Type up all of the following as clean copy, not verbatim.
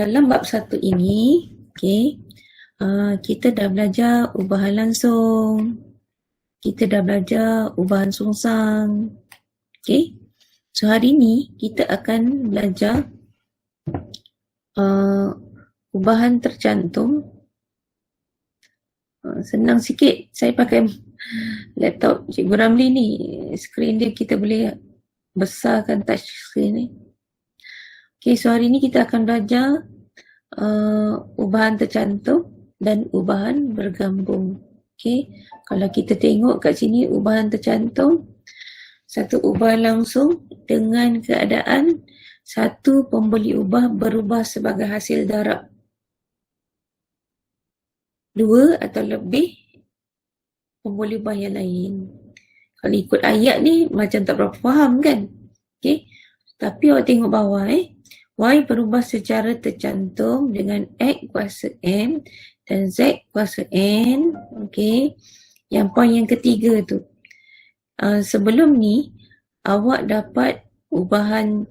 dalam bab 1 ini, kita dah belajar ubahan langsung. Kita dah belajar ubahan sungsang. So hari ni kita akan belajar ubahan tercantum. Senang sikit. Saya pakai laptop Cikgu Ramli ni. Skrin dia kita boleh besarkan touch screen ni. So hari ni kita akan belajar ubahan tercantum dan ubahan bergabung. Kalau kita tengok kat sini ubahan tercantum, satu ubahan langsung dengan keadaan satu pembeli ubah berubah sebagai hasil darab. Dua atau lebih pembeli ubah yang lain. Kalau ikut ayat ni macam tak berapa faham kan? Tapi awak tengok bawah Y berubah secara tercantum dengan X kuasa M dan Z kuasa N. Yang poin yang ketiga tu. Sebelum ni awak dapat ubahan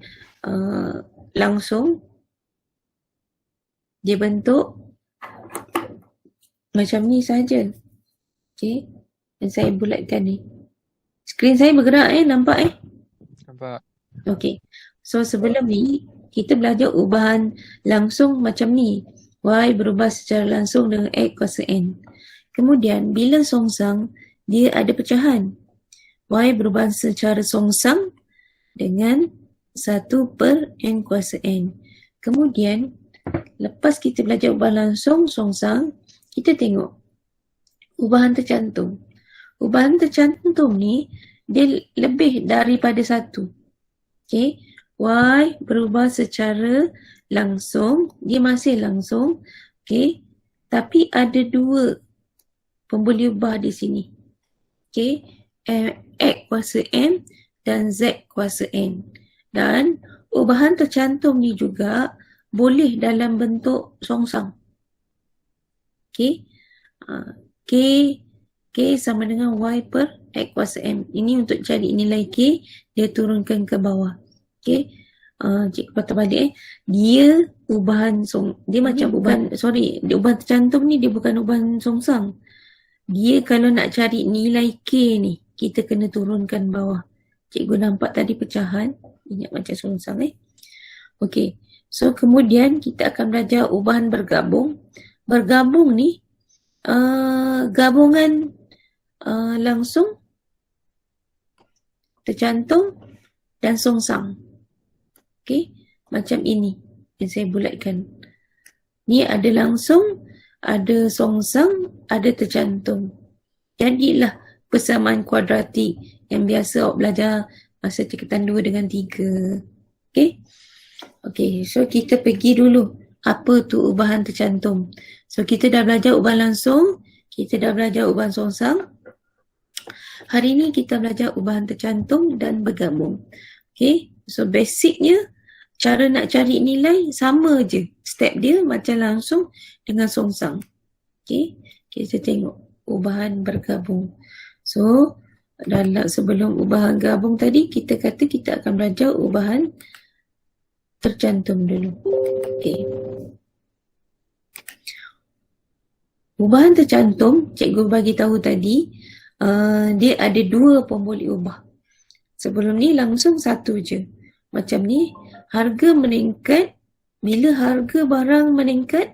langsung. Dia bentuk macam ni saja. Dan saya bulatkan ni. Skrin saya bergerak nampak Nampak. So sebelum ni kita belajar ubahan langsung macam ni. Y berubah secara langsung dengan X kuasa N. Kemudian bila songsang dia ada pecahan. Y berubah secara songsang dengan 1/N kuasa N. Kemudian lepas kita belajar ubahan langsung songsang, kita tengok ubahan tercantum. Ubahan tercantum ni dia lebih daripada satu. Y berubah secara langsung, dia masih langsung, tapi ada dua pembuli ubah di sini. X kuasa M dan Z kuasa N. Dan ubahan tercantum ni juga boleh dalam bentuk songsang. K sama dengan Y per X kuasa M. Ini untuk cari nilai K, dia turunkan ke bawah. Cikgu patah balik dia ubahan dia macam ubahan tercantum ni dia bukan ubahan songsang. Dia kalau nak cari nilai K ni, kita kena turunkan bawah. Cikgu nampak tadi pecahan, ingat macam songsang So kemudian kita akan belajar ubahan bergabung. Bergabung ni gabungan langsung, tercantum dan songsang. Macam ini yang saya bulatkan. Ni ada langsung, ada songsang, ada tercantum. Jadilah persamaan kuadratik yang biasa awak belajar masa tingkatan 2 dengan 3. So kita pergi dulu. Apa tu ubahan tercantum? So kita dah belajar ubahan langsung, kita dah belajar ubahan songsang. Hari ni kita belajar ubahan tercantum dan bergabung. So basicnya cara nak cari nilai sama je. Step dia macam langsung dengan songsang. Kita tengok ubahan bergabung. So sebelum ubahan gabung tadi, kita kata kita akan belajar ubahan tercantum dulu. Ubahan tercantum, cikgu bagi tahu tadi, dia ada dua pembuli ubah. Sebelum ni langsung satu je. Macam ni, harga meningkat. Bila harga barang meningkat,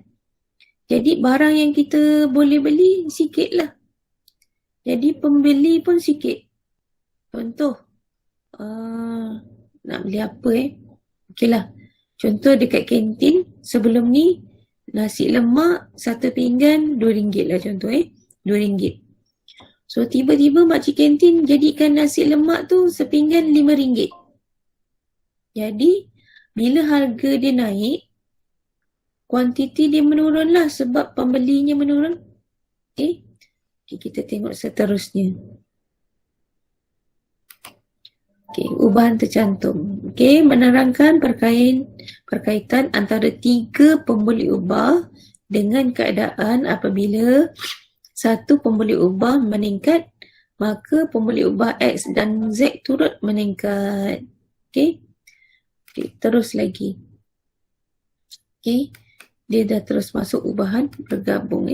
jadi barang yang kita boleh beli sikit lah. Jadi pembeli pun sikit. Contoh, nak beli apa contoh dekat kantin, sebelum ni nasi lemak satu pinggan RM2 lah contoh RM2. So tiba-tiba makcik kantin jadikan nasi lemak tu sepinggan RM5. Jadi bila harga dia naik, kuantiti dia menurun lah sebab pembelinya menurun. Kita tengok seterusnya. Ubahan tercantum. Menerangkan perkaitan antara tiga pembuli ubah dengan keadaan apabila satu pembuli ubah meningkat, maka pembuli ubah X dan Z turut meningkat. Terus lagi. Dia dah terus masuk ubahan bergabung.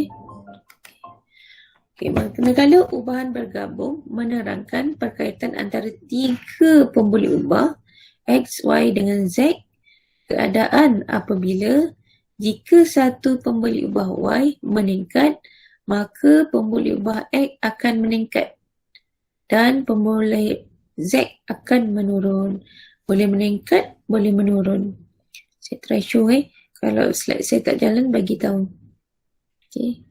Okay, manakala ubahan bergabung menerangkan perkaitan antara tiga pembuli ubah X, Y dengan Z, keadaan apabila jika satu pembuli ubah Y meningkat, maka pembuli ubah X akan meningkat dan pembuli Z akan menurun. Boleh meningkat, boleh menurun. Saya try show kalau slide saya tak jalan, bagi tahu. Okay.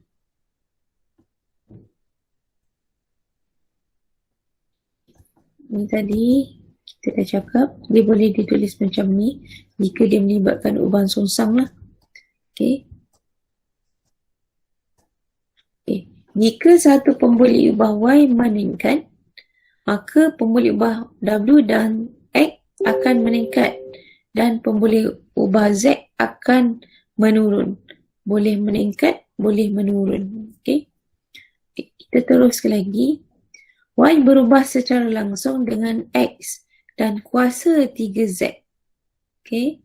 Ni tadi kita dah cakap, dia boleh ditulis macam ni jika dia melibatkan ubahan songsang lah. Okay. Jika satu pembuli ubah Y meningkat, maka pembuli ubah W dan X akan meningkat dan pembuli ubah Z akan menurun. Boleh meningkat, boleh menurun. Okay. Kita teruskan lagi. Y berubah secara langsung dengan X dan kuasa 3Z. Okay.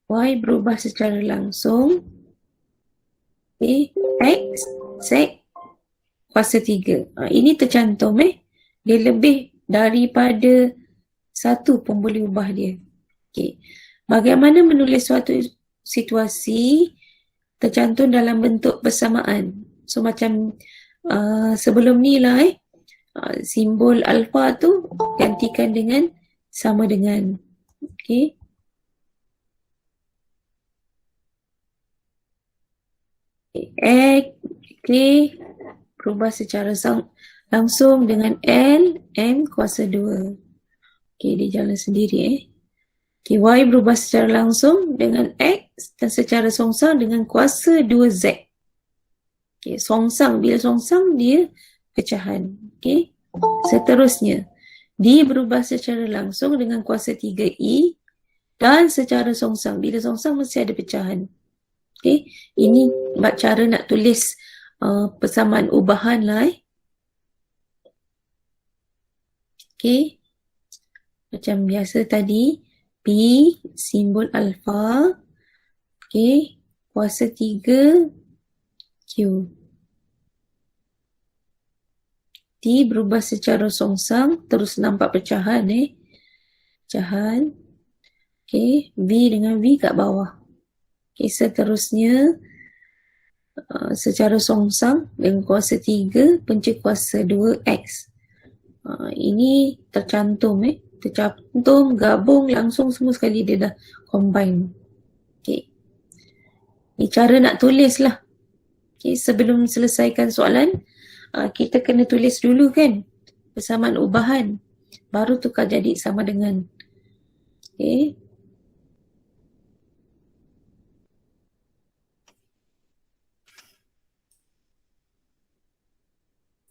Y berubah secara langsung. Okay. X, Z, kuasa 3. Ini tercantum dia lebih daripada satu pembuli ubah dia. Okay. Bagaimana menulis suatu situasi tercantum dalam bentuk persamaan? So macam sebelum ni lah simbol alfa tu gantikan dengan sama dengan. Okay. X, okay, berubah secara langsung dengan L, M kuasa 2. Okay, dia jalan sendiri Okay, Y berubah secara langsung dengan X dan secara songsang dengan kuasa 2Z. Okay, songsang, bila songsang dia pecahan. Okay, seterusnya D berubah secara langsung dengan kuasa 3E dan secara songsang. Bila songsang mesti ada pecahan. Okay, ini cara nak tulis persamaan ubahan lah Okay, macam biasa tadi, P simbol alfa, okay, kuasa 3 Q. T berubah secara songsang, terus nampak pecahan pecahan. Okay, V dengan V kat bawah. Okay, seterusnya secara songsang dengan kuasa 3 punca kuasa 2X. Ini tercantum tercantum, gabung, langsung semua sekali dia dah combine. Okay. Ini cara nak tulis lah. Okay, sebelum selesaikan soalan, kita kena tulis dulu kan persamaan ubahan. Baru tukar jadi sama dengan. Okay.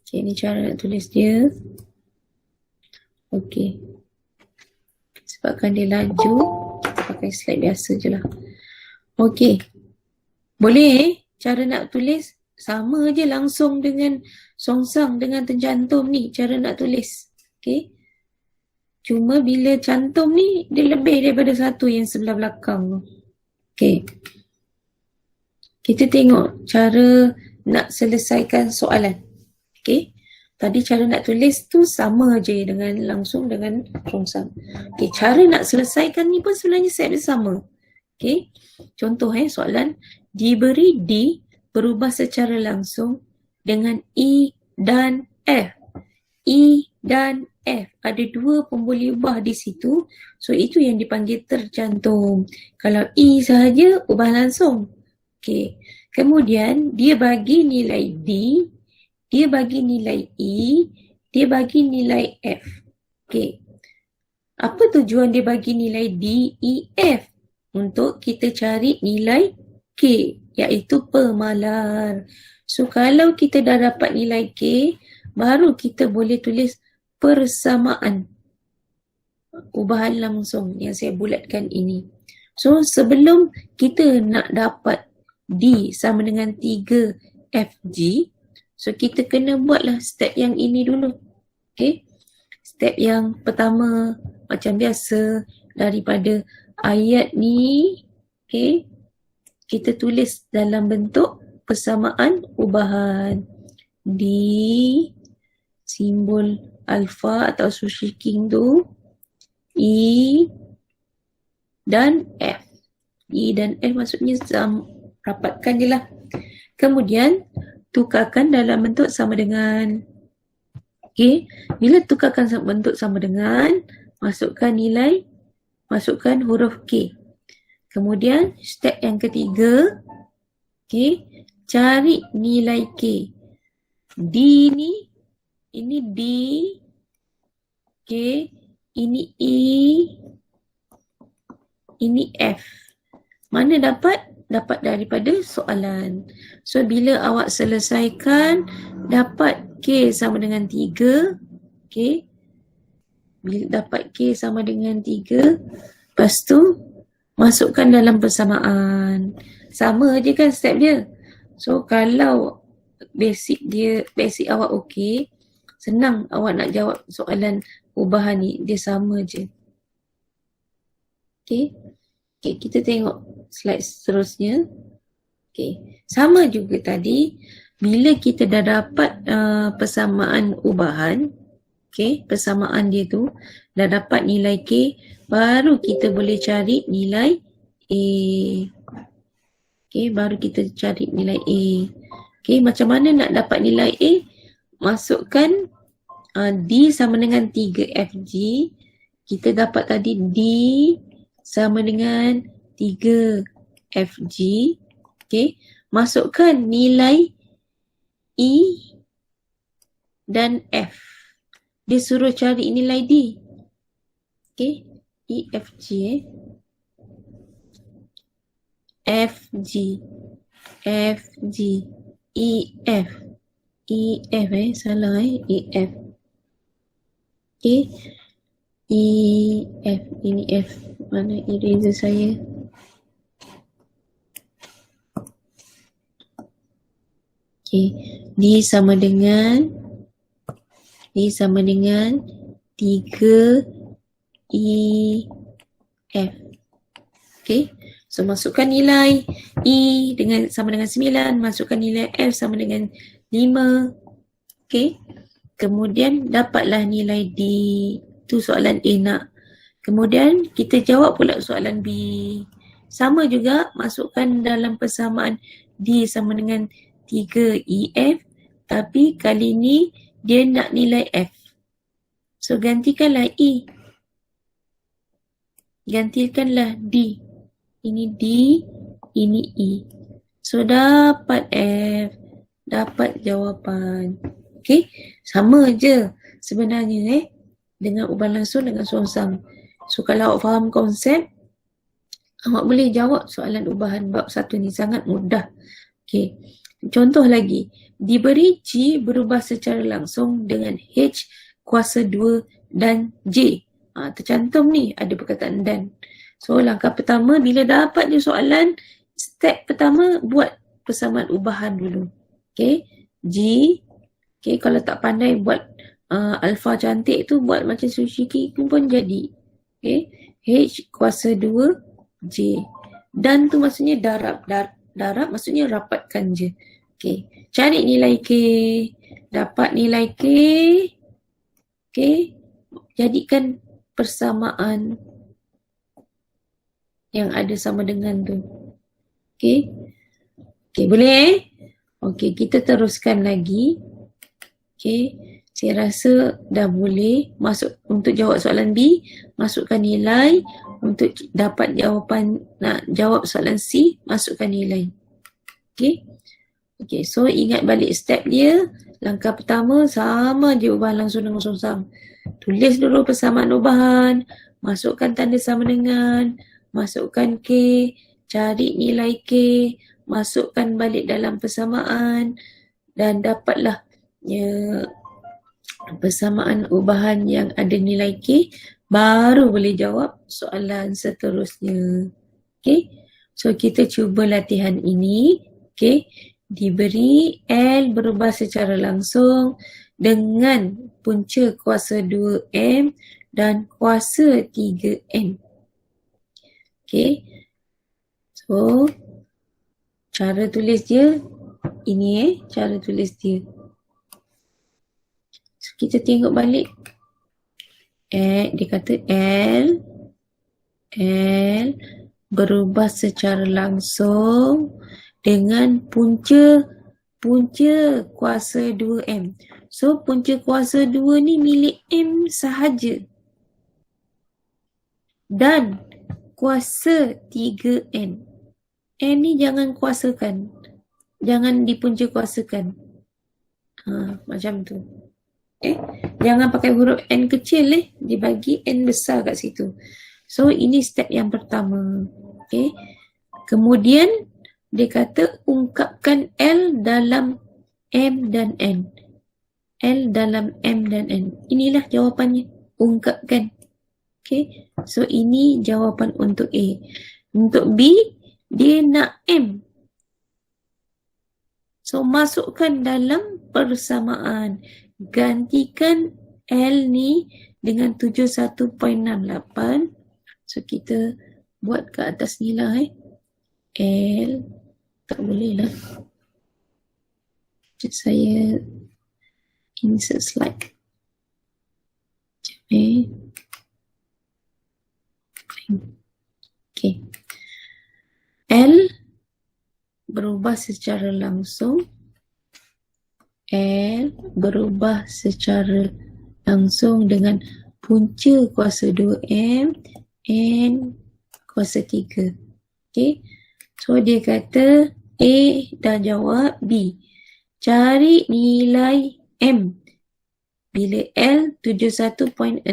Okay, ini cara nak tulis dia. Okay. Sebabkan dia laju, kita pakai slide biasa je lah. Okay. Boleh cara nak tulis sama je langsung dengan songsang dengan tercantum ni cara nak tulis. Okay. Cuma bila cantum ni dia lebih daripada satu yang sebelah belakang. Okay. Kita tengok cara nak selesaikan soalan. Okay. Tadi cara nak tulis tu sama je dengan langsung dengan songsang. Okay. Cara nak selesaikan ni pun sebenarnya set sama. Okay. Contoh soalan. Diberi D berubah secara langsung dengan E dan F. E dan F. Ada dua pembuli ubah di situ. So, itu yang dipanggil tercantum. Kalau E sahaja, ubah langsung. Okay. Kemudian, dia bagi nilai D. Dia bagi nilai E. Dia bagi nilai F. Okay. Apa tujuan dia bagi nilai D, E, F? Untuk kita cari nilai K, iaitu pemalar. So, kalau kita dah dapat nilai K, baru kita boleh tulis persamaan ubahan langsung yang saya bulatkan ini. So, sebelum kita nak dapat D sama dengan 3FG, so kita kena buatlah step yang ini dulu. Okay. Step yang pertama, macam biasa, daripada ayat ni, okay, kita tulis dalam bentuk persamaan ubahan. D, simbol alpha atau Sushi King tu, E dan F. E dan F maksudnya rapatkan je lah. Kemudian tukarkan dalam bentuk sama dengan. Okay, bila tukarkan bentuk sama dengan, masukkan huruf K. Kemudian step yang ketiga, okay, cari nilai K. D ni, ini D, okay, ini E, ini F. Mana dapat? Dapat daripada soalan. So, bila awak selesaikan, dapat K sama dengan 3. Okay. Bila dapat K sama dengan 3, lepas tu, masukkan dalam persamaan. Sama je kan step dia. So, kalau basic awak okey, senang awak nak jawab soalan ubahan ni. Dia sama je. Okay. Okay, kita tengok slide seterusnya. Okay, sama juga tadi. Bila kita dah dapat persamaan ubahan, okay, persamaan dia tu, dah dapat nilai K, baru kita boleh cari nilai A. Okay, baru kita cari nilai A. Okay, macam mana nak dapat nilai A? Masukkan D sama dengan 3FG. Kita dapat tadi D sama dengan 3FG. Okay. Masukkan nilai E dan F. Dia suruh cari nilai D. Okay. EFG. FG. FG. EF. EF salah EF. Okay. EF. Ini F. Mana eraser saya? Okay. D sama dengan 3 EF. Okay. So masukkan nilai E sama dengan 9, masukkan nilai F sama dengan 5. Okay. Kemudian dapatlah nilai D. Tu soalan A nak. Kemudian kita jawab pula soalan B. Sama juga, masukkan dalam persamaan D sama dengan 3EF, tapi kali ni dia nak nilai F. So gantikanlah E. Gantikanlah D. Ini D, ini E. So dapat F, dapat jawapan. Okay, sama je sebenarnya dengan ubahan langsung dengan songsang. So kalau awak faham konsep, awak boleh jawab soalan ubahan bab 1 ni sangat mudah. Okay. Contoh lagi, diberi G berubah secara langsung dengan H kuasa 2 dan J. Tercantum ni ada perkataan dan. So langkah pertama, bila dapat je soalan, step pertama buat persamaan ubahan dulu. Okay. G. Okay, kalau tak pandai buat alpha cantik tu, buat macam Sushi King pun jadi. Okay. H kuasa 2 J. Dan tu maksudnya darab. Darab maksudnya rapatkan je. Okay. Cari nilai K. Dapat nilai K. Okay. Jadikan persamaan yang ada sama dengan tu. Okay. Okay, boleh Okay, kita teruskan lagi. Okay. Saya rasa dah boleh masuk untuk jawab soalan B, masukkan nilai. Untuk dapat jawapan, nak jawab soalan C, masukkan nilai. Okay. Okay, so ingat balik step dia. Langkah pertama sama je ubahan langsung dengan songsang. Tulis dulu persamaan ubahan, masukkan tanda sama dengan, masukkan K, cari nilai K, masukkan balik dalam persamaan dan dapatlah persamaan ubahan yang ada nilai K, baru boleh jawab soalan seterusnya. Okay. So kita cuba latihan ini. Okay. Diberi L berubah secara langsung dengan punca kuasa 2M dan kuasa 3M. Okay. So Cara tulis dia ini cara tulis dia. So, kita tengok balik. Dia kata L berubah secara langsung dengan punca kuasa 2M. So punca kuasa 2 ni milik M sahaja. Dan kuasa 3N. N ni jangan kuasakan. Jangan dipunca kuasakan. Macam tu. Jangan pakai huruf N kecil dia bagi N besar kat situ. So ini step yang pertama. Kemudian dia kata ungkapkan L dalam M dan N. L dalam M dan N. Inilah jawapannya. Ungkapkan. So ini jawapan untuk A. Untuk B, dia nak M. So masukkan dalam persamaan. Gantikan L ni dengan 71.68. So kita buat ke atas ni lah L. Tak boleh lah. Saya insert slide. L berubah secara langsung. L berubah secara langsung dengan punca kuasa 2M, N kuasa 3. So dia kata A dah jawab, B. Cari nilai M bila L 71.68.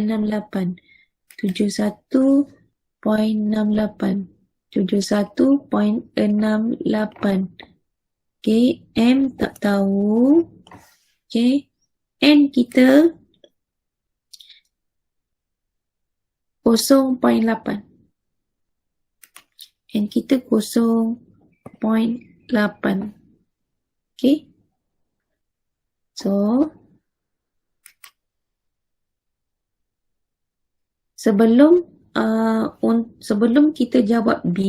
71.68. M tak tahu. N kita 0.8. N kita 0.8. So sebelum kita jawab B,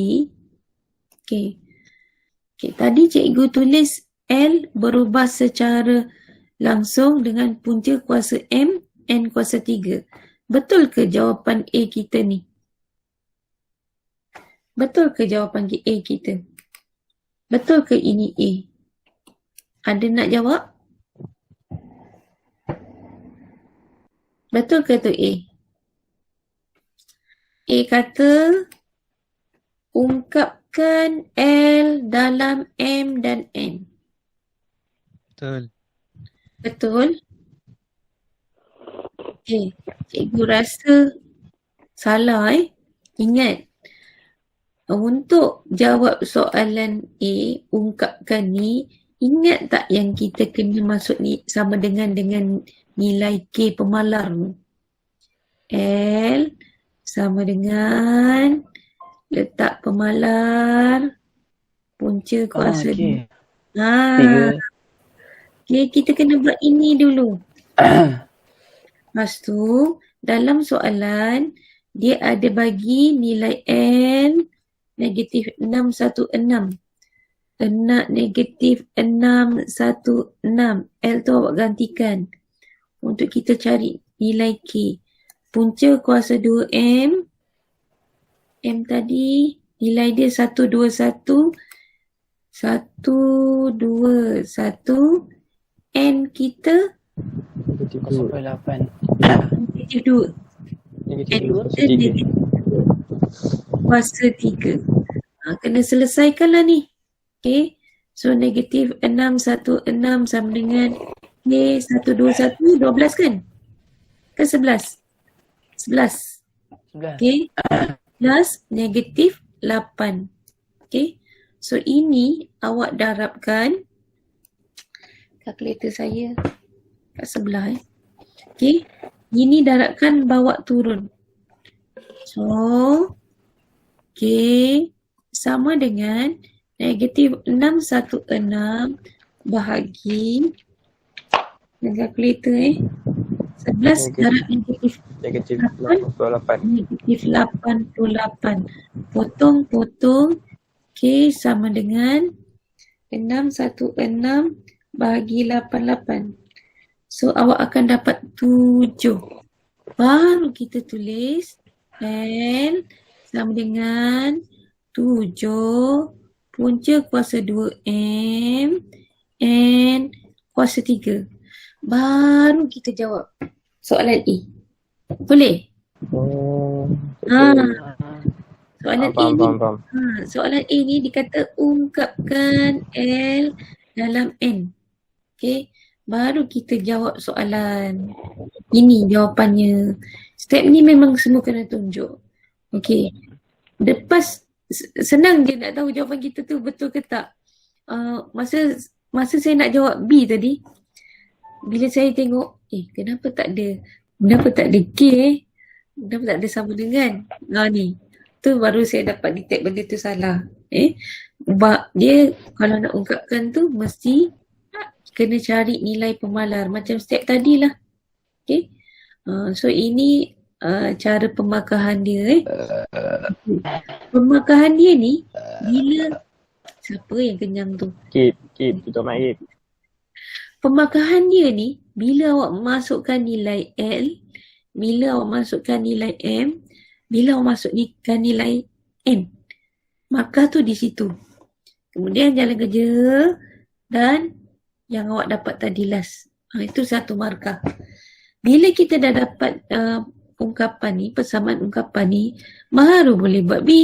tadi cikgu tulis L berubah secara langsung dengan punca kuasa M, N kuasa 3. Betul ke jawapan A kita ni? Betul ke jawapan A kita? Betul ke ini A? Ada nak jawab? Betul ke tu A? A kata ungkapkan L dalam M dan N. Betul. Betul? Cikgu rasa salah Ingat, untuk jawab soalan A, ungkapkan ni, ingat tak yang kita kena masuk ni sama dengan nilai K pemalar tu? L sama dengan letak pemalar punca kuasa. Kita kena buat ini dulu. Lepas tu dalam soalan dia ada bagi nilai N negatif 616. Negatif 616. L tu awak gantikan untuk kita cari nilai K. Punca kuasa 2M. M tadi nilai dia 121. 121. N kita negatif 0.8. negatif 2. Negatif 2 kuasa 3. Kena selesaikanlah ni. So negatif 616 sama dengan K 121 12 kan? Ke 11? 11. Plus negatif 8. So ini awak darabkan. Kalkulator saya kat sebelah ini darabkan bawa turun. So sama dengan negatif 616 bahagi dengan kalkulator 11 darab negatif 88. Negatif 88. Potong. K sama dengan 616 bahagi 88. So, awak akan dapat 7. Baru kita tulis L sama dengan 7 punca kuasa 2M N kuasa 3. Baru kita jawab soalan A. Boleh? Oh, Ha, betul. soalan A Faham, ni, faham, faham. soalan A ni dikata ungkapkan L dalam N. Okey, baru kita jawab soalan. Ini jawapannya. Step ni memang semua kena tunjuk. Okey. Lepas senang je nak tahu jawapan kita tu betul ke tak. Masa saya nak jawab B tadi, bila saya tengok, kenapa tak ada K kenapa tak ada sama dengan ni. Tu baru saya dapat detect benda tu salah. Dia kalau nak ungkapkan tu mesti kena cari nilai pemalar macam step tadilah. Okay. So ini cara pemakahan dia. Pemakahan dia ni bila siapa yang kenyang tu? Kip, tutup mic, Kip. Pemakahan dia ni bila awak masukkan nilai L, bila awak masukkan nilai M, bila awak masukkan nilai N. Markah tu di situ. Kemudian jalan kerja dan yang awak dapat tadi last. Itu satu markah. Bila kita dah dapat ungkapan ni, persamaan ungkapan ni, baru boleh buat B.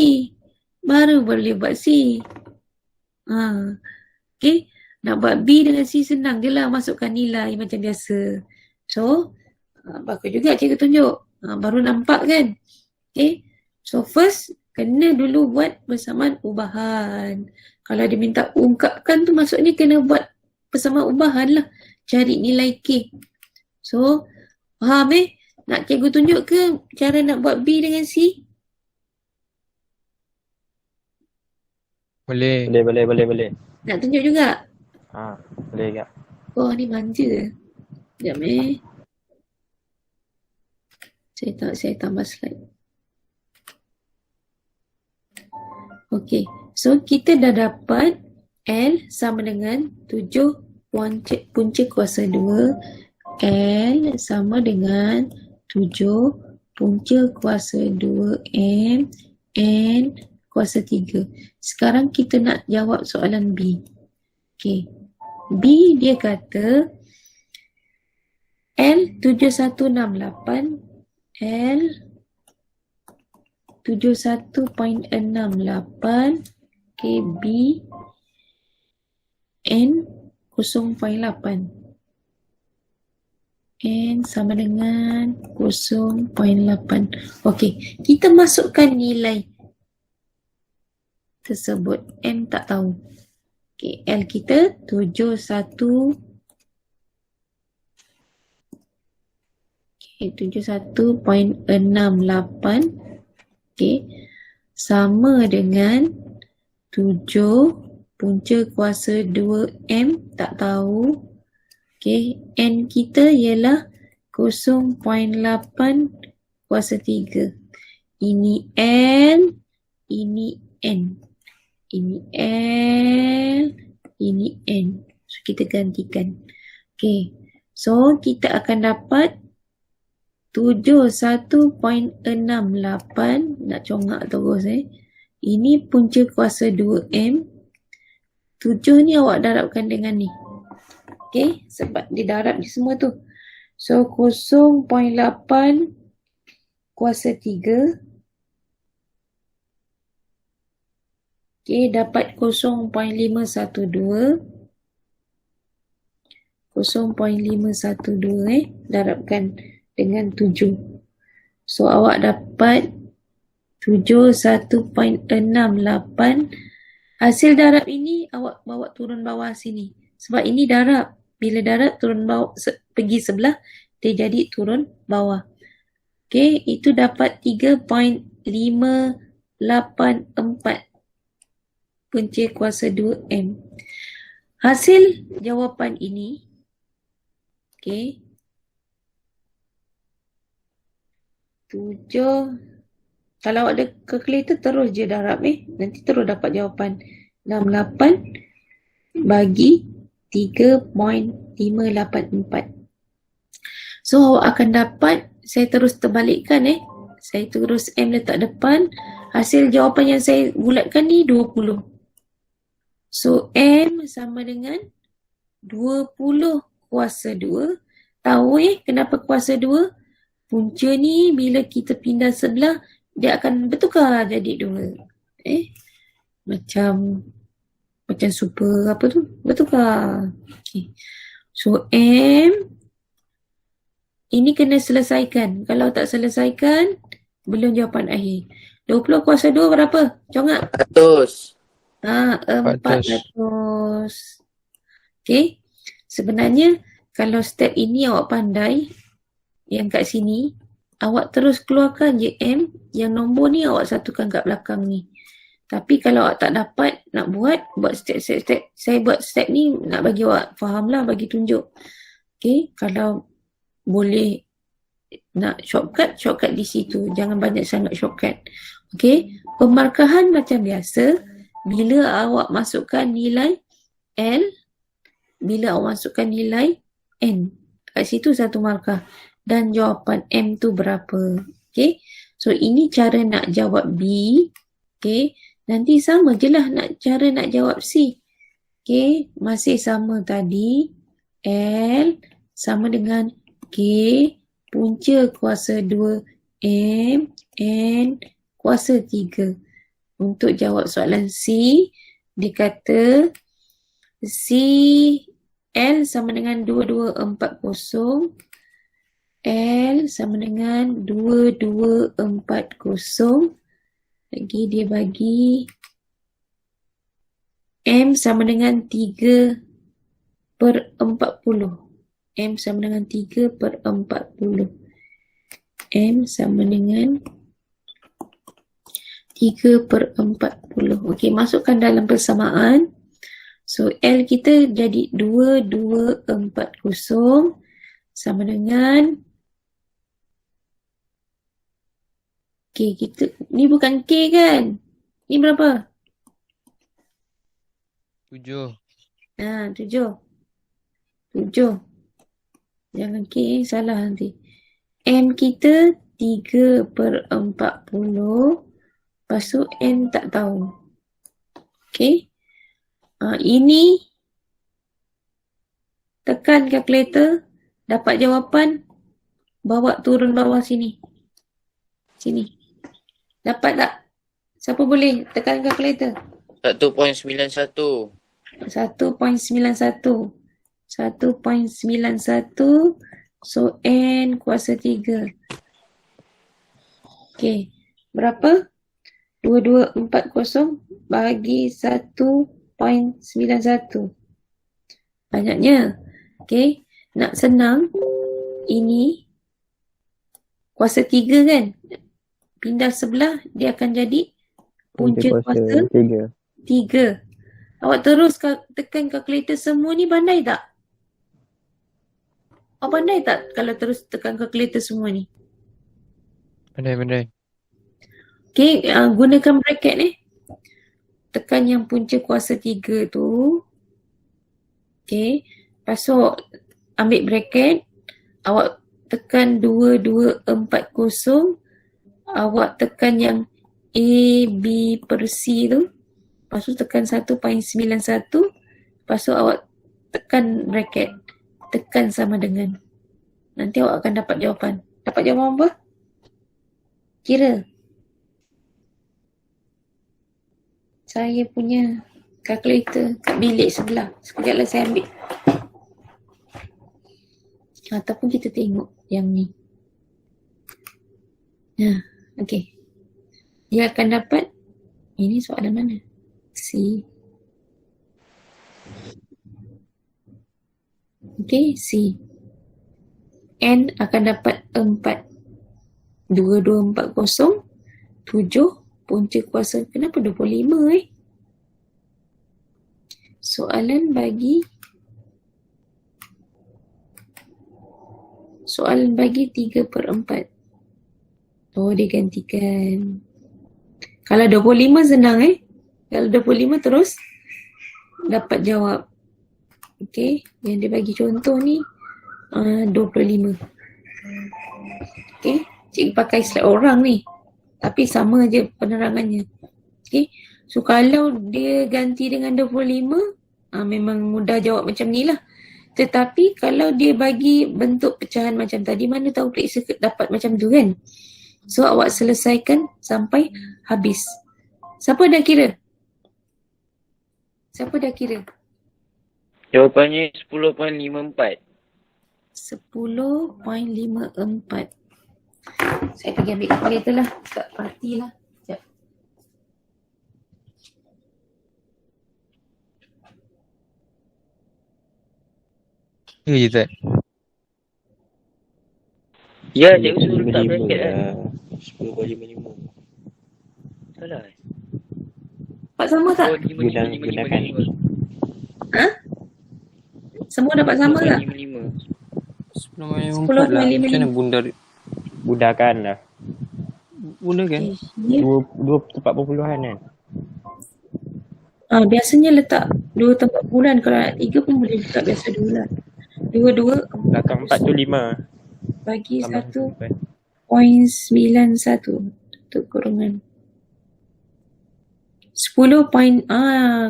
Baru boleh buat C. Okay. Nak buat B dengan C senang je lah, masukkan nilai macam biasa. So, bagus juga cikgu tunjuk. Baru nampak kan? Okay. So, first, kena dulu buat persamaan ubahan. Kalau dia minta ungkapkan tu, maksudnya kena buat persamaan ubahan lah. Cari nilai K. So, faham Nak cikgu tunjuk ke cara nak buat B dengan C? Boleh. Boleh. Nak tunjuk juga? Boleh Kak. Oh, ni manja. Sekejap Saya tambah slide. Okey. So, kita dah dapat L sama dengan 7 punca kuasa 2. L sama dengan 7 punca kuasa 2M N kuasa 3. Sekarang kita nak jawab soalan B. Okey. B dia kata L 7168 L 71.68 KB N 0.8 N sama dengan 0.8. Okey, kita masukkan nilai tersebut. M tak tahu. Okey, L kita 71.68. Okey, sama dengan 7 punca kuasa 2M tak tahu. Okey, N kita ialah 0.8 kuasa 3. Ini L, ini N. Ini L, ini N. So, kita gantikan. Okey. So, kita akan dapat 71.68. Nak congak terus Ini punca kuasa 2M. 7 ni awak darabkan dengan ni. Okey. Sebab dia darab di semua tu. So, 0.8 kuasa 3. Okey, dapat 0.512. 0.512 darabkan dengan 7. So, awak dapat 71.68. Hasil darab ini awak bawa turun bawah sini. Sebab ini darab. Bila darab turun bawah, pergi sebelah, dia jadi turun bawah. Okey, itu dapat 3.584 punca kuasa 2M. Hasil jawapan ini, okey, 7. Kalau awak ada calculator terus je darab nanti terus dapat jawapan 68. bagi 3.584. So awak akan dapat, saya terus terbalikkan saya terus M letak depan, hasil jawapan yang saya bulatkan ni 20. So M sama dengan 20 kuasa 2. Tahu kenapa kuasa 2? Punca ni bila kita pindah sebelah, dia akan bertukar jadi 2. Macam super apa tu? Bertukar. Okay. So M ini kena selesaikan. Kalau tak selesaikan, belum jawapan akhir. 20 kuasa 2 berapa? Congak? 100. 400. Okay. Sebenarnya, kalau step ini awak pandai, yang kat sini, awak terus keluarkan je M, yang nombor ni awak satukan kat belakang ni. Tapi kalau awak tak dapat nak buat step. Saya buat step ni nak bagi awak faham lah, bagi tunjuk. Okay. Kalau boleh nak shortcut di situ. Jangan banyak sangat shortcut. Okay. Pemarkahan macam biasa. Bila awak masukkan nilai L, bila awak masukkan nilai N. Kat situ satu markah. Dan jawapan M tu berapa. Okay. So, ini cara nak jawab B. Okay. Nanti sama je lah cara nak jawab C. Okay. Masih sama tadi. L sama dengan K punca kuasa 2 M N kuasa 3. Untuk jawab soalan C, dia kata C L sama dengan 2240. L sama dengan 2240. Lagi dia bagi M sama dengan 3/40. M sama dengan 3/40. M sama dengan 3/40. Okey, masukkan dalam persamaan. So, L kita jadi 2240 sama dengan K kita. Ni bukan K kan? Ni berapa? 7. 7. Jangan K, salah nanti. M kita 3/40. Lepas tu N tak tahu. Okay. Ini tekan kalkulator, dapat jawapan, bawa turun bawah sini. Sini. Dapat tak? Siapa boleh tekan kalkulator? 1.91. 1.91. 1.91. So, N kuasa 3. Okay. Berapa? 2240 bagi 1.91. Banyaknya. Okay. Nak senang, ini kuasa 3 kan? Pindah sebelah, dia akan jadi punca kuasa 3. Awak terus tekan kalkulator semua ni, pandai tak? Awak pandai tak kalau terus tekan kalkulator semua ni? Pandai. Okay, gunakan bracket ni. Tekan yang punca kuasa 3 tu. Okay, lepas tu ambil bracket. Awak tekan 2240. Awak tekan yang A, B per C tu. Lepas tu tekan 1.91. Lepas tu awak tekan bracket. Tekan sama dengan. Nanti awak akan dapat jawapan. Dapat jawapan apa? Kira. Saya punya kalkulator kat bilik sebelah. Sekejaplah saya ambil. Ataupun kita tengok yang ni. Okey. Dia akan dapat, ini soalan mana? C. Okey, C. N akan dapat 4. 2240. 7. Punca kuasa. Kenapa 25 Soalan bagi 3/4. Oh, dia gantikan. Kalau 25 senang Kalau 25 terus dapat jawab. Okey, yang dia bagi contoh ni 25. Okey, cikgu pakai slide orang ni. Tapi sama je penerangannya. Okey, so kalau dia ganti dengan 25, memang mudah jawab macam ni lah. Tetapi kalau dia bagi bentuk pecahan macam tadi, mana tahu periksa dapat macam tu kan. So awak selesaikan sampai habis. Siapa dah kira? Siapa dah kira? Jawapannya 10.54. 10.54. Saya pergi ambil kalkulator lah. Tak parti lah. Sekejap. Ya je tak? Ya, cikgu suruh letak bracket kan. 10.55. Salah. Dapat sama tak? 5, 5, 5, 5, Gunakan. 5. Semua dapat sama tak? 10.54 10.55. lah. Macam mana bunda Budakan lah. bunda kan? Ya. Dua tempat perpuluhan kan. Biasanya letak 2 tempat bulan. Kalau nak 3 pun boleh letak biasa 2 bulan. 2 Belakang 4 tu 5. bagi Tambah 1.91 untuk kurungan. 10 point,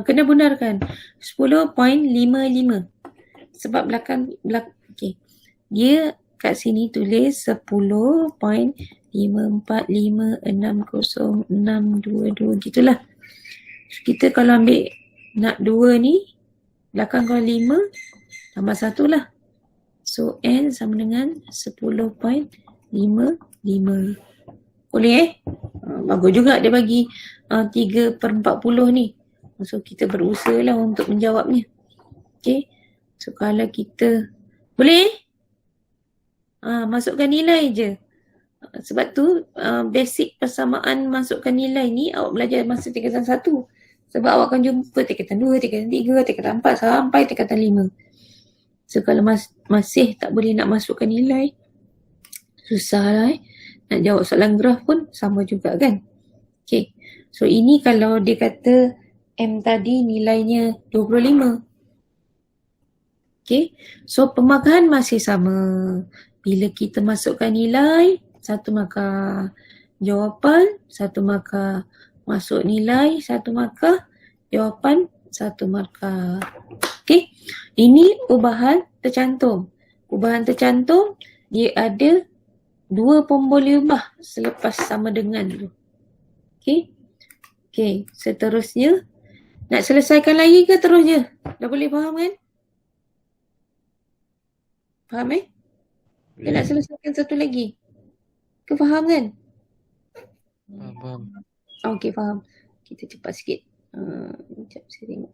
kena benarkan. 10.55. Sebab belakang okey. Dia kat sini tulis 10.54560622 gitulah. Kita kalau ambil nak 2 ni, belakang kalau 5 tambah 1 lah. So N sama dengan 10.55. Boleh bagus juga dia bagi 3/40 ni. So kita berusaha lah untuk menjawabnya. Okay. So kalau kita boleh masukkan nilai je. Sebab tu basic persamaan masukkan nilai ni awak belajar masa tingkatan 1. Sebab awak akan jumpa tingkatan 2, tingkatan 3, tingkatan 4 sampai tingkatan 5. So kalau masih tak boleh nak masukkan nilai, susah lah Nak jawab soalan graf pun sama juga kan. Okay. So ini kalau dia kata M tadi nilainya 25. Okay. So pemarkahan masih sama. Bila kita masukkan nilai, 1 markah. Jawapan 1 markah. Masuk nilai 1 markah. Jawapan 1 markah. Okay. Ini ubahan tercantum. Ubahan tercantum dia ada 2 pun boleh ubah selepas sama dengan tu. Okay. Okay. Seterusnya. Nak selesaikan lagi ke terus je? Dah boleh faham kan? Faham Dia nak selesaikan satu lagi. Ke faham kan? Faham. Okay, faham. Kita cepat sikit. Sekejap saya tengok.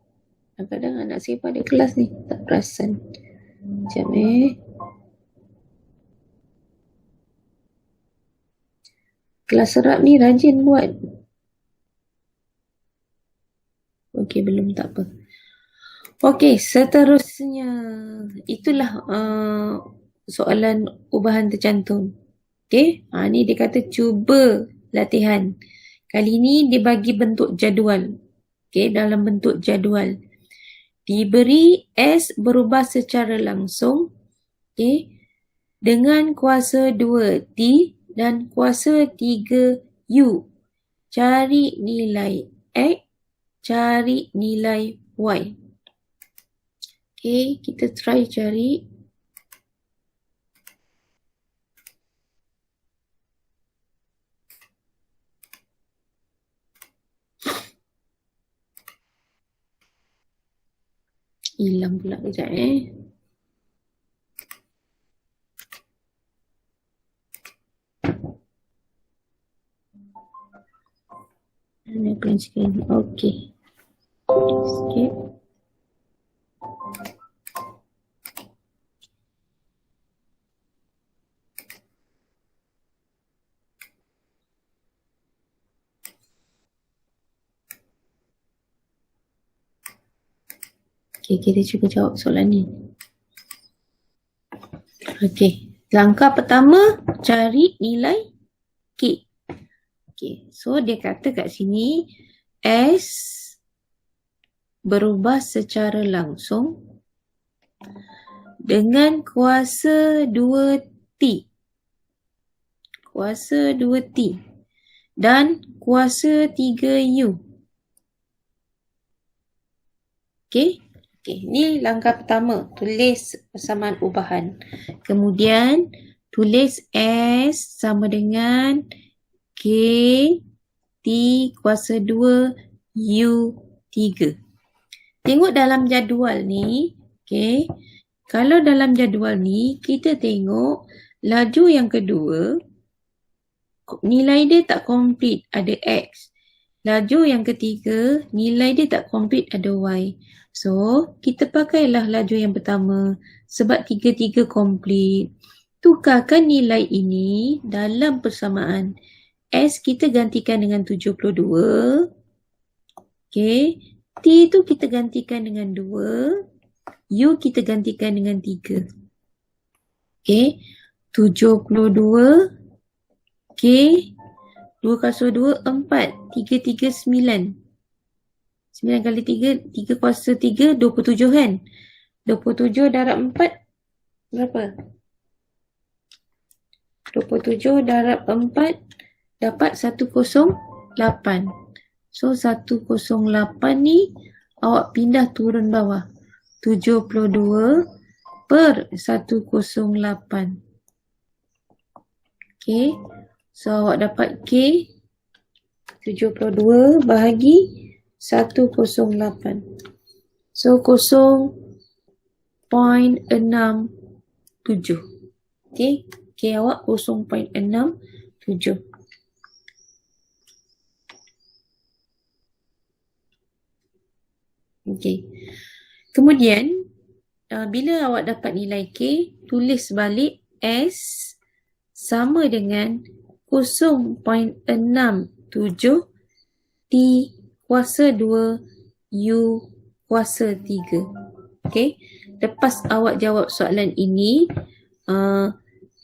Kadang-kadang anak saya pada kelas ni tak perasan. Sekejap Kelas serap ni rajin buat. Okey, belum, tak apa. Okey, seterusnya. Itulah soalan ubahan tercantum. Okey, ni dia kata cuba latihan. Kali ni dia bagi bentuk jadual. Okey, dalam bentuk jadual. Diberi S berubah secara langsung. Okey, dengan kuasa 2T dan kuasa 3U. Cari nilai X, cari nilai Y. Okay, kita try cari. Hilang pula kejap Print screen. Okay. Skip. Okay, kita cuba jawab soalan ni. Okay. Langkah pertama, cari nilai K. Okay. So, dia kata kat sini S berubah secara langsung dengan kuasa 2T. Kuasa 2T dan kuasa 3U. Okey, ni langkah pertama, tulis persamaan ubahan. Kemudian tulis S sama dengan K T kuasa 2 U 3. Tengok dalam jadual ni, okey. Kalau dalam jadual ni kita tengok laju yang kedua nilai dia tak complete, ada X. Laju yang ketiga nilai dia tak complete, ada Y. So, kita pakailah laju yang pertama sebab tiga-tiga complete. Tukarkan nilai ini dalam persamaan. S kita gantikan dengan 72. Okay. T tu kita gantikan dengan 2. U kita gantikan dengan 3. Okay. 72. Okay. 2 kuasa 2, 4. 3, 3, 9. 9 kali 3, 3 kuasa 3, 27 kan? 27 darab 4, berapa? 27 darab 4 dapat 108. So 108 ni awak pindah turun bawah. 72 per 108. Okay. So awak dapat K 72 bahagi 108. So 0.67. Okay. K awak 0.67. Okay. Kemudian bila awak dapat nilai K, tulis balik S sama dengan 0.67 T kuasa 2 U kuasa 3. Okay. Lepas awak jawab soalan ini,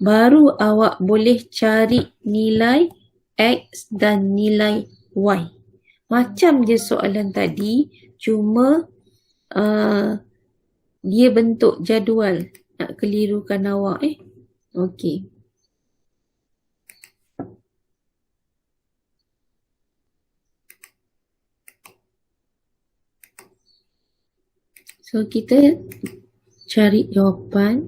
baru awak boleh cari nilai X dan nilai Y. Macam je soalan tadi, cuma dia bentuk jadual. Nak kelirukan awak Okey. So kita cari jawapan.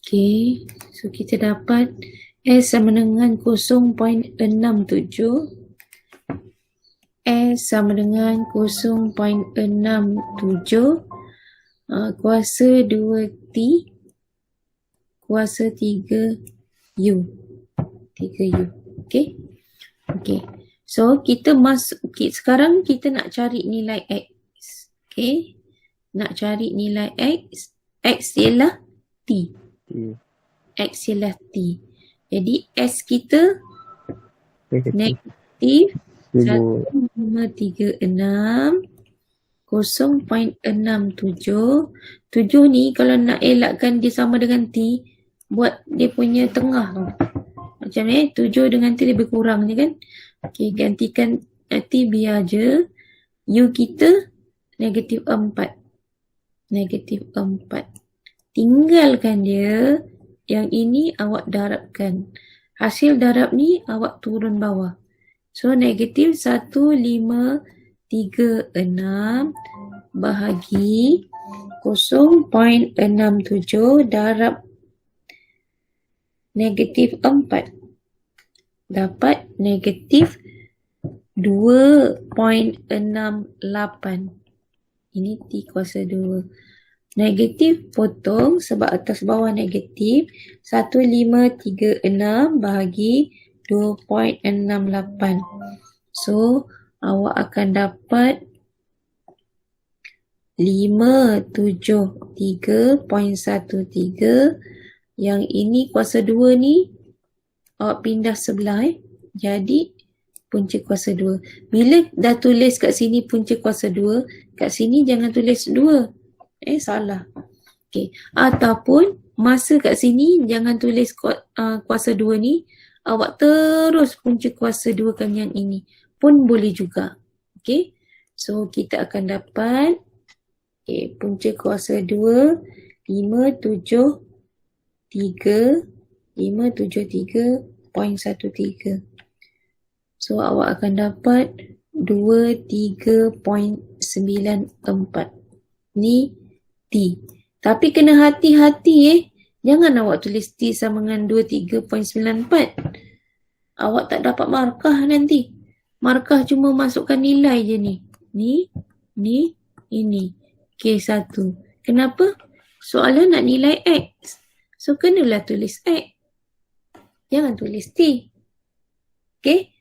Okay, so kita dapat S sama dengan 0.67. S sama dengan 0.67 kuasa 2T kuasa 3U. 3U. Okay. Okay. So, kita sekarang kita nak cari nilai X. Okay. Nak cari nilai X. X ialah T. X ialah T. Jadi, S kita negatif 1536 0.67. 7 ni kalau nak elakkan dia sama dengan T, buat dia punya tengah tu. Macam ni, 7 dengan T lebih kurang je kan. Okay, gantikan T biar je. U kita negatif 4. Negatif 4. Tinggalkan dia. Yang ini awak darabkan. Hasil darab ni awak turun bawah. So, negatif 1536 bahagi 0.67 darab negatif 4. Dapat negatif 2.68. Ini T kuasa 2. Negatif potong sebab atas bawah negatif. 1536 bahagi 2.68. So, awak akan dapat 573.13. Yang ini kuasa 2 ni awak pindah sebelah Jadi punca kuasa 2. Bila dah tulis kat sini punca kuasa 2, kat sini jangan tulis 2. Salah. Okey. Ataupun masa kat sini jangan tulis kuasa 2 ni. Awak terus punca kuasa 2 kan yang ini. Pun boleh juga. Okay. So kita akan dapat punca kuasa 2 573.13. So awak akan dapat 23.94. Ni T. Tapi kena hati-hati Jangan awak tulis T sama dengan 23.94. Awak tak dapat markah nanti. Markah cuma masukkan nilai je ni. Ni, ini. K1. Kenapa? Soalan nak nilai X. So kenalah tulis X. Jangan tulis T. Okay?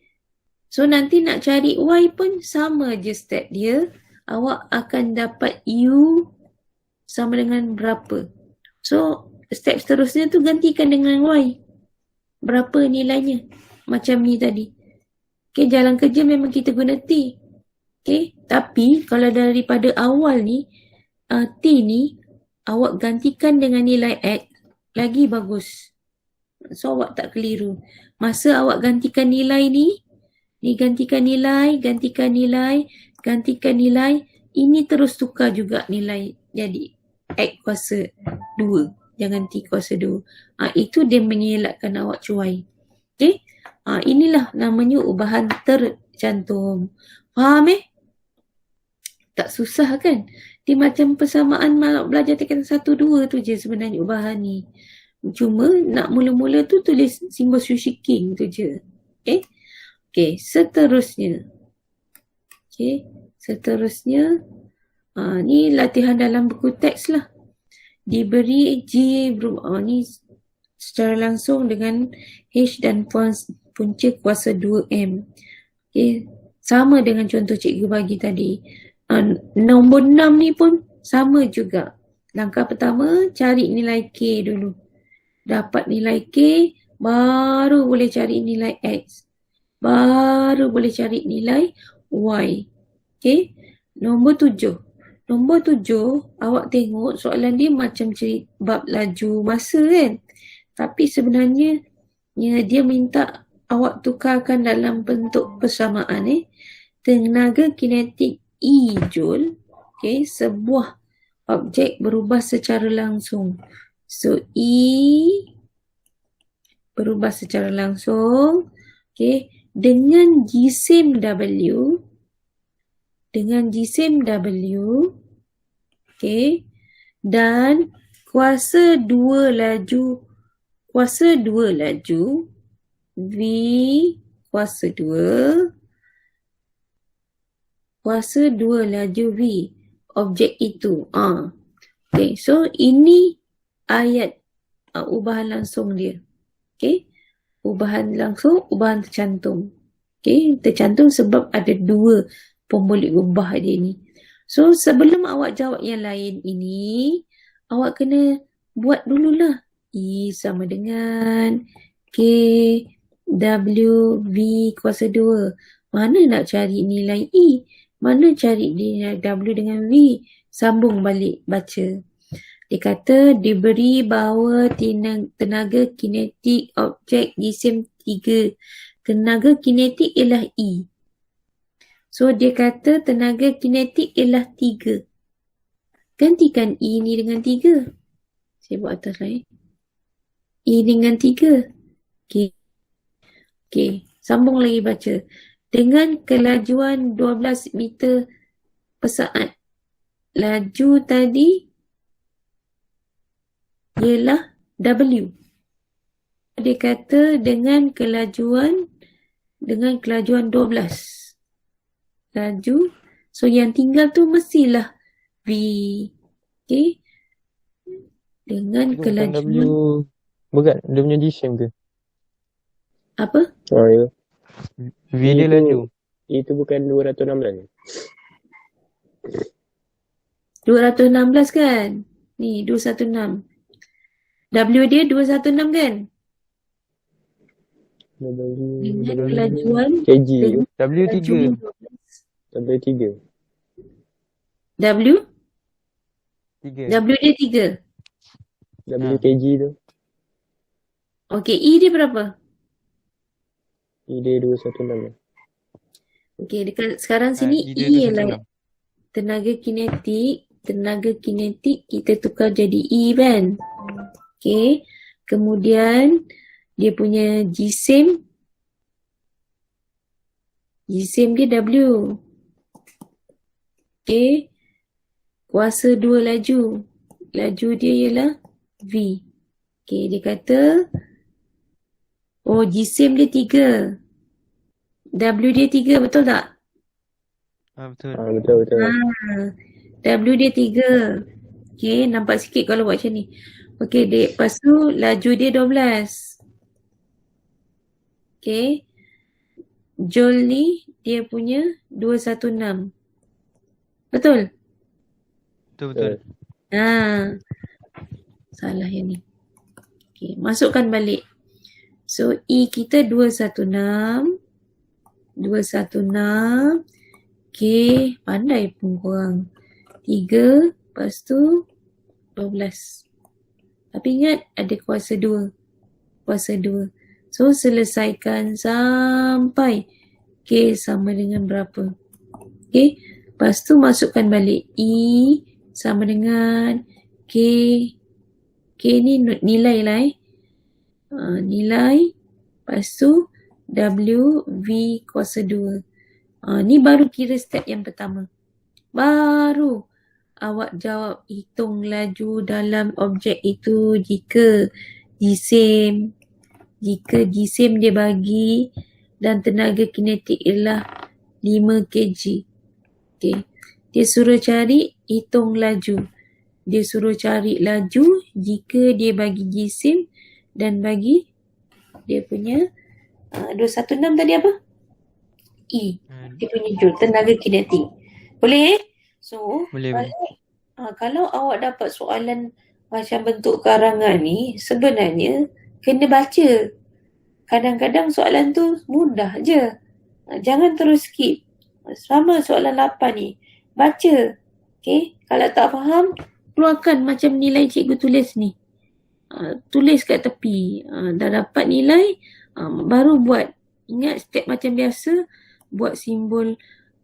So nanti nak cari Y pun sama je step dia. Awak akan dapat U sama dengan berapa. So step seterusnya tu gantikan dengan Y. Berapa nilainya. Macam ni tadi. Okay, jalan kerja memang kita guna T. Okay, tapi kalau daripada awal ni, T ni awak gantikan dengan nilai X, lagi bagus. So awak tak keliru. Masa awak gantikan nilai ni gantikan nilai, ini terus tukar juga nilai. Jadi X kuasa 2. Jangan T kuasa 2. Itu dia mengelakkan awak cuai. Okay? Inilah namanya ubahan tercantum. Faham Tak susah kan? Dia macam persamaan belajar tingkatan 1, 2 tu je sebenarnya ubahan ni. Cuma nak mula-mula tu tulis simbol sushi king tu je. Okay? Okay, seterusnya. Ni latihan dalam buku teks lah. Diberi G ni secara langsung dengan H dan punca kuasa 2M. Okay. Sama dengan contoh cikgu bagi tadi. Nombor 6 ni pun sama juga. Langkah pertama, cari nilai K dulu. Dapat nilai K, baru boleh cari nilai X. Baru boleh cari nilai Y. Okay. Nombor 7, awak tengok soalan dia macam bab laju masa kan. Tapi sebenarnya dia minta awak tukarkan dalam bentuk persamaan. Tenaga kinetik E Joule. Okay, sebuah objek berubah secara langsung. So E berubah secara langsung. Okay, dengan jisim W. Okay, dan kuasa 2 laju V kuasa 2 laju V objek itu. Okay, so ini ayat ubahan langsung dia. Okay, ubahan langsung, ubahan tercantum. Okay, tercantum sebab ada 2 pemboleh ubah dia ni. So sebelum awak jawab yang lain ini, awak kena buat dululah. E sama dengan K W V kuasa 2. Mana nak cari nilai E? Mana cari nilai W dengan V? Sambung balik baca. Dia kata diberi bahawa tenaga kinetik objek jisim 3. Tenaga kinetik ialah E. So dia kata tenaga kinetik ialah 3. Gantikan E ni dengan 3. Saya buat atas lah E dengan 3. Okay. Sambung lagi baca. Dengan kelajuan 12 meter per saat. Laju tadi ialah W. Dia kata dengan kelajuan 12. Laju. So yang tinggal tu mestilah V. Okay. Dengan kelajuan. Bukan, dia punya jisim ke? Apa? Oh ya. V dia laju. Itu bukan 216. 216 kan? Ni 216. W dia 216 kan? Dengan kelajuan KG. W3. W3. W? 3. W dia 3. WKG tu. Okey, E dia berapa? Dia 216 lah. Okey, dekat sekarang sini E E dia ialah 216. tenaga kinetik. Tenaga kinetik kita tukar jadi E kan? Okey. Kemudian dia punya jisim. Jisim dia W. Okey. Kuasa 2 laju. Laju dia ialah V. Okey, dia kata jisim dia 3. W dia 3, betul tak? Betul. Betul. W dia 3. Okey, nampak sikit kalau buat macam ni. Okey, dek. Lepas tu laju dia 12. Okey. Joule ni dia punya 216. Betul? Betul. Salah yang ni. Okey, masukkan balik. So E kita 216. 216. Okey, pandai pun korang. 3, lepas tu 12. Tapi ingat ada kuasa 2. Kuasa 2. So selesaikan sampai K sama dengan berapa. Okey, lepas tu masukkan balik E sama dengan K. K ni nilai lah nilai. Lepas tu W V kuasa 2. Ni baru kira step yang pertama. Baru awak jawab hitung laju dalam objek itu jika jisim dia bagi dan tenaga kinetik ialah 5 kg. Okey. Dia suruh cari hitung laju. Dia suruh cari laju jika dia bagi jisim dan bagi dia punya 216 tadi apa? E. Dia punya joule, tenaga kinetik. Boleh? So, Boleh. kalau awak dapat soalan macam bentuk karangan ni, sebenarnya kena baca. Kadang-kadang soalan tu mudah je. Jangan terus skip. Sama soalan 8 ni. Baca. Okay? Kalau tak faham, keluarkan macam nilai cikgu tulis ni. Tulis kat tepi. Dah dapat nilai, baru buat. Ingat step macam biasa, buat simbol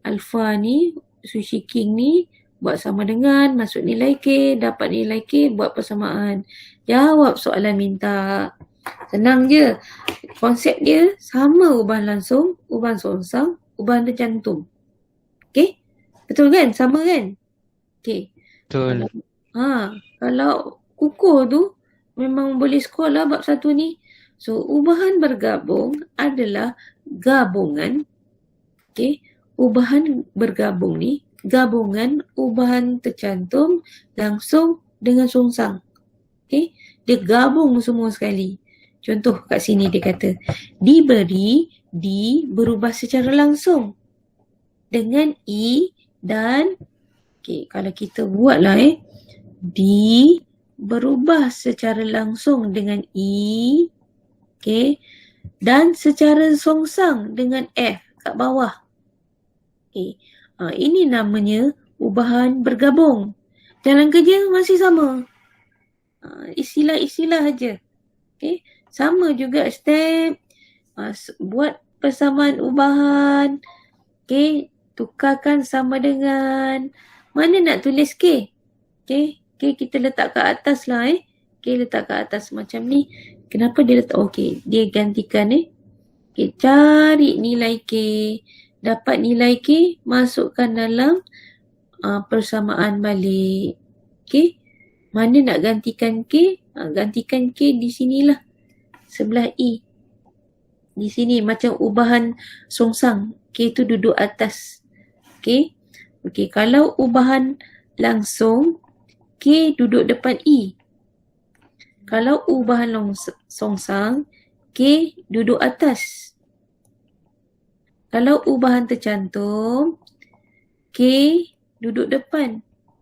alpha ni, sushi king ni, buat sama dengan, masuk nilai K, dapat nilai K, buat persamaan. Jawab soalan minta. Senang je. Konsep dia sama ubahan langsung, ubahan songsang, ubahan tercantum. Okay? Betul kan? Sama kan? Okay. Betul. Kalau kukuh tu, memang boleh skor lah bab 1 ni. So, ubahan bergabung adalah gabungan. Okay. Ubahan bergabung ni, gabungan ubahan tercantum langsung dengan songsang. Okay. Dia gabung semua sekali. Contoh kat sini dia kata, diberi, di berubah secara langsung dengan I dan kalau kita buatlah di berubah secara langsung dengan I, dan secara songsang dengan F kat bawah. Ini namanya ubahan bergabung. Jalan kerja masih sama. Istilah-istilah aja. Sama juga step. Buat persamaan ubahan. Tukarkan sama dengan. Mana nak tulis K? K kita letak kat atas lah K letak kat atas macam ni. Kenapa dia letak? Dia gantikan cari nilai K. Dapat nilai K, masukkan dalam persamaan balik. Mana nak gantikan K? Gantikan K di sinilah. Sebelah I. Di sini macam ubahan songsang. K tu duduk atas. Kalau ubahan langsung, K duduk depan I. Kalau ubahan songsang, K duduk atas. Kalau ubahan tercantum, K duduk depan.